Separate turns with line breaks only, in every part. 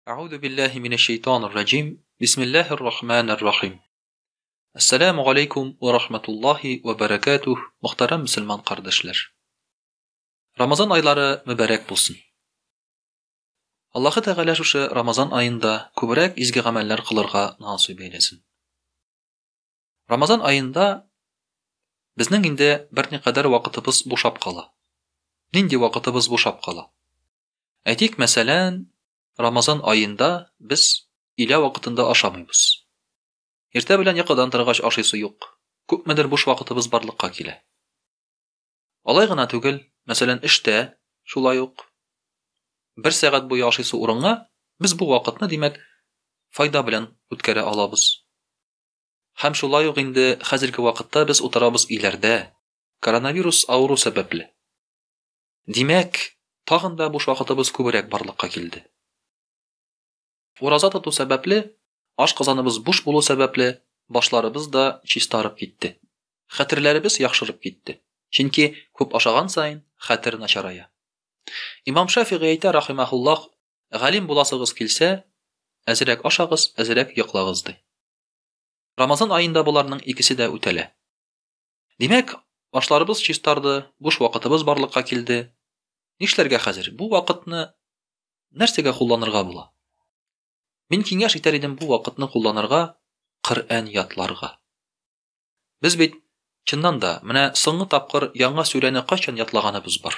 أعوذ بالله من الشيطان الرجيم بسم الله الرحمن الرحيم السلام عليكم ورحمة الله وبركاته محترم مسلمان قردشلر Ramazan ayları mübarek bulsun. Allahu Teala şu Ramazan ayında kübürek izgi ameller kılırga nasip eylesin. Ramazan ayında bizning indi bir kadar vaqtimiz boşap qala. Nindi vaqtimiz boşap qala. Aytik meselen Ramazan ayında biz ila vaqtında aşamayız. Erta bilen yaqadan tırgaç aşısı yok. Köpmedir boş vaqtimiz barlıqqa kile. Alay gına tugul, meselen işte şulay yok. Bir saat boyu aşısı urunga biz bu vaqtni demek fayda bilen ötkere alabız. Hem şulay yok indi hazırki vaqtda biz oturabız ileride. Koronavirus avru sebepli. Demek tağında boş vaqtimiz köbürek barlıqqa kildi. Orazat tutu sebepli, aş qazanımız boş bulu sebepli, başlarımız da çistarıp gitti. Xatirlerimiz yaxşırıp gitti. Çünkü köp aşagan sayın xatir naşaraya. İmam Şafii ayta rahimahullah, galim bulasıgız kilse, azirek aşağız, azirek yoqlağızdı. Ramazan ayında bularının ikisi de ötele. Demek, başlarımız çistardı, boş vaqtımız barlıqqa kildi. Nişlerge hazır, bu vaqtni nersege kullanırga bula? Min kengaş iter idim bu vaqtni kullanırga Qur'an yatlarga. Biz bit çından da mine soňgy tapqır ýanga süreni qaçan yatlaganybız bar.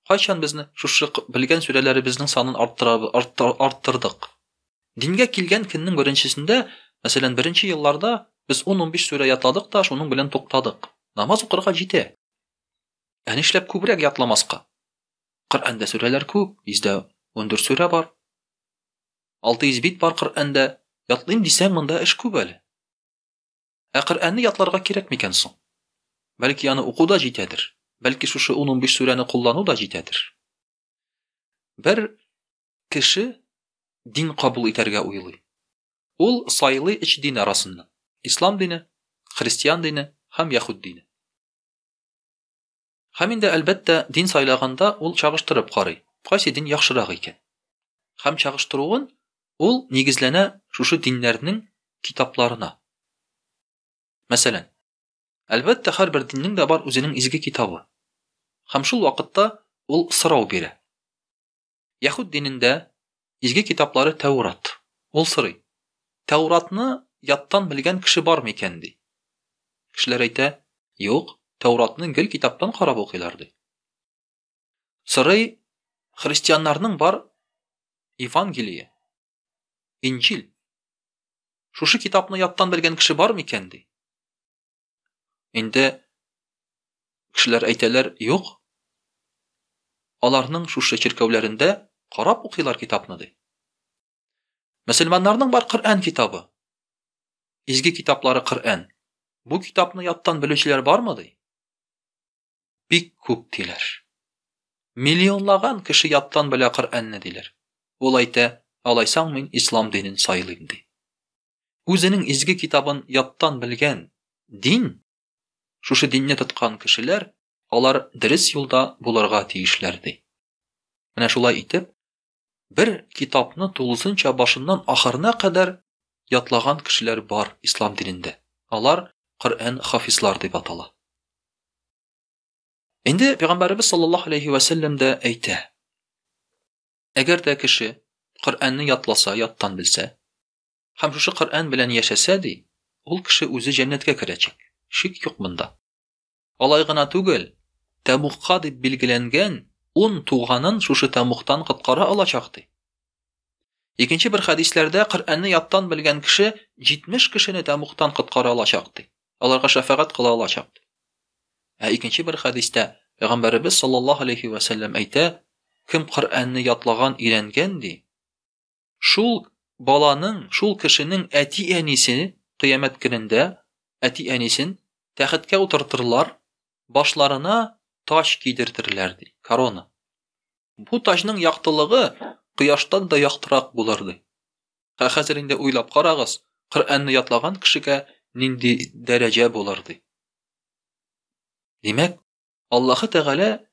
Qaçan bizni şu bilgen süreleri bizning sanyn arttırdyk. Dinge kilgen kinning birinçisinde, meselen birinci ýyllarda biz 10-15 süre yatladyk da şonuň bilen toktadyk. Namaz okurga jite. Ýani işlep köbrek yatlamaska. Qur'anda süreler köp, bizde 14 süre bar. 600 bit bar Qur'anda, yatlayım desem mında iş köp eli. Qur'anni yatlarga kerekmiken soň? Belki ýany okuda jitedir. Belki şu 10-15 süreni kullanu da jitedir. Bir kişi din kabul iterge uýuly. Ol sayly iç din arasynda. İslam dini, Hristiyan dini hem Yahud dini. Haminde elbette din saylaganda ol çağıştırıp qaray. Qaysi din yaxşyrak eken? Hem çağıştırıwyn ol nigizlene şu dinlerinin kitaplarına. Meselen, elbette her bir dinning de bar özünün izgi kitabı. Hem şul vaqtda ol sıraw bere. Yahud dininde izgi kitapları Tevrat. Ol sıry. Tevratny yattan bilgen kişi bar mekendi. Kişiler aýta, "Ýok, Tevratny gel kitaptan qarap okylardy." Sıry Hristiyanlarynyň bar Evangeliýe, İncil. Şuşy kitapny yattan bilgen kişi bar mekendi? Inde kişiler aýtalar, "Ýok." Alarynyň şuşy çirkewlerinde qarap okylar kitapny. Müslümanlarynyň bar Qur'an kitabı. İzgi kitaplary Qur'an. Bu kitapny yattan bileçiler barmydy? Bik köp diler. Milyonlagan kişi yattan bile Qur'anny diler. Ol aýta, "Alaýsaň men İslam dinini saýlym" di. Özüniň izgi kitabyn yattan bilgen din, şuşy dinni tutkan kişiler, alar diris ýolda bularga tiýişlerdi. Mene şulay itip, bir kitapny tulusynça başyndan ahyrına kadar yatlagan kişiler bar İslam dininde. Alar Qur'an hafizlar diп atala. Endi Peygamberimiz sallallahu aleyhi ve sellem de aýta: "Eger de kişi Qur'anny yatlasa, yattan bilse, hem şu Qur'an bilen ýaşasady, ol kişi özü jennetge kirejek. Şik ýok munda. Alay gına tugel, Tabukka diп bilgilengen 10 tuğanın şuşy Tabuktan qıtkara alaçakdy." İkinci bir hadislerde Qur'anny yattan bilgen kişi 70 kişini Tabuktan qıtkara alaçakdy. Alarga şefaat kıla alaçakdy. İkinci bir hadiste Peygamberimiz sallallahu aleyhi ve sellem aýta: "Kim Qur'anny yatlagan ilengendi, şul balanyň, şul kişiniň äti änisini kıyamet güninde äti änisin tähetke oturtyrlar, başlarına taş giydirtirlerdi, korona. Bu taşnyň ýaktylygy quýaşdan da ýaktyrak bolardy. Häzir inde uylap garagyz, Qur'anny yatlagan kişige nindi derece bolardy. Demek, Allahu Teala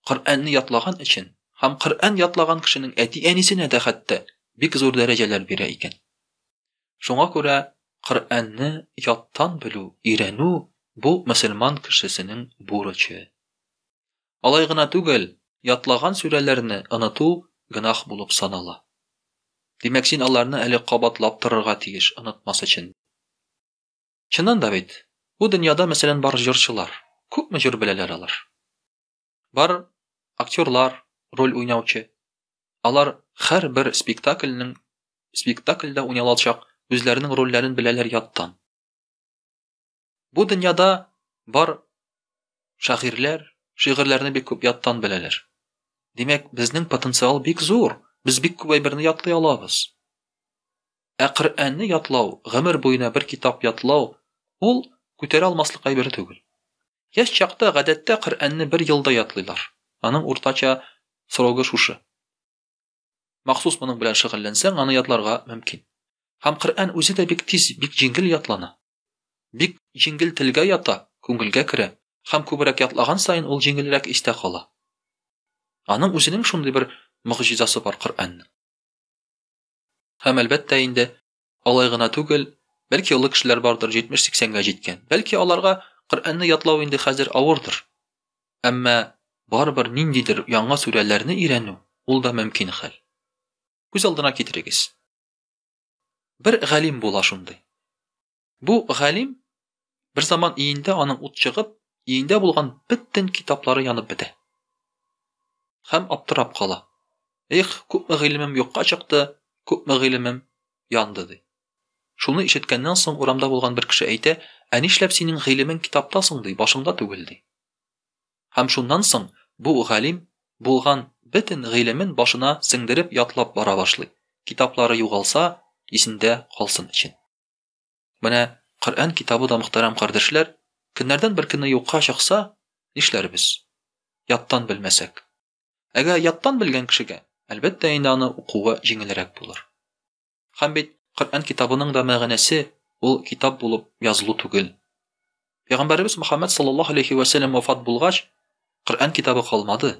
Qur'anny yatlagan için һәм Коръән ятлаган кешенең әти-әнисенә дә хәтта бик зур дәрәҗәләр бирә икән. Шуңа күрә Коръәнне яттан белү, өйрәнү бу мөселман кешесенең бурычы. Алай гына түгел, ятлаган сүрәләрне оныту гынах булып санала. Димәк, син аларны әле кабатлап торырга тиеш, онытмас өчен. Чыннан да бит, бу дөньяда мәсәлән бар җырчылар, күпме җыр беләләр алар. Бар актерлар, роль уйнаучы. Алар һәрбер спектакльдә уйналачак үзләренең рольләрен беләләр яттан. Бу дөньяда бар шагыйрьләр, шигырьләрне бик күп яттан беләләр. Димәк, безнең потенциал бик зур. Без бик күп әйберне ятлый алабыз. Ә Коръәнне ятлау, гомер буена бер китап ятлау, ул күтәрә алмаслык әйбер түгел. Яшь чакта гадәттә Коръәнне 1 елда ятлыйлар. Аның уртача срогы шушы. Махсус моның белән шөгыльләнсәң, аны ятларга мөмкин. Һәм Коръән үзе дә бик тиз, бик җиңел ятлана. Бик җиңел телгә ята, күңелгә керә. Һәм күбрәк ятлаган сайын ул җиңелрәк истә кала. Аның үзенең шундый бер мөгъҗизасы бар Коръәннең. Һәм әлбәттә инде алай гына түгел, бәлки олы кешеләр бардыр 70-80-гә җиткән. Бәлки аларга Коръәнне ятлау инде хәзер авырдыр. Әмма барбер ниндидер яңа сүрәләрне өйрәнү, ул да мөмкин хәл. Күз алдына китерегез. Бер галим була шундый. Бу галим бер заман иендә аның ут чыгып, иендә булган бөтен китаплары янып бетә. Һәм аптырап кала. Их, күпме гыйлемем юкка чыкты, күпме гыйлемем янды ди. Шуны ишеткәннән соң урамда булган бер кеше әйтә, "Ә нишләп синең гыйлемең китаптасың?" ди, "Башыңда түгел" ди. Һәм шуннан соң бу галим булган бөтен гыйлемен башына сеңдереп ятлап бара башлый. Китаплары югалса, исендә калсын өчен. Менә Коръән китабы да, мөхтәрәм кардәшләр, көннәрдән бер көнне юкка чыкса, нишләрбез? Яттан белмәсәк. Әгәр яттан белгән кешегә, әлбәттә инде аны укуы җиңелрәк булыр. Һәм бит Коръән китабының да мәгънәсе ул китап булып язылу түгел. Пәйгамбәрбез Мөхәммәд саллаллаһу алейхи ва саллям вафат булгач, Коръән китабы калмады.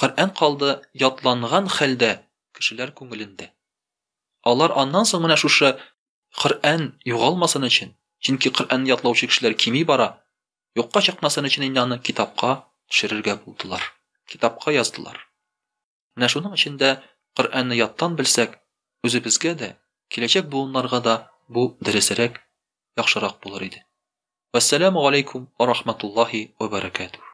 Коръән калды ятланган хәлдә кешеләр күңелендә. Алар аннан соң менә шушы Коръән югалмасын өчен, чөнки Коръән ятлаучы кешеләр кими бара, юкка чыкмасын өчен инде аны китапка төшерергә булдылар. Китапка яздылар. Менә шуның өчен дә Коръәнне яттан белсәк, үзебезгә дә, киләчәк буыннарга да бу дөресрәк, яхшырак булыр иде. Вассаламу алейкум ва рахматуллаһи ва баракатуһ.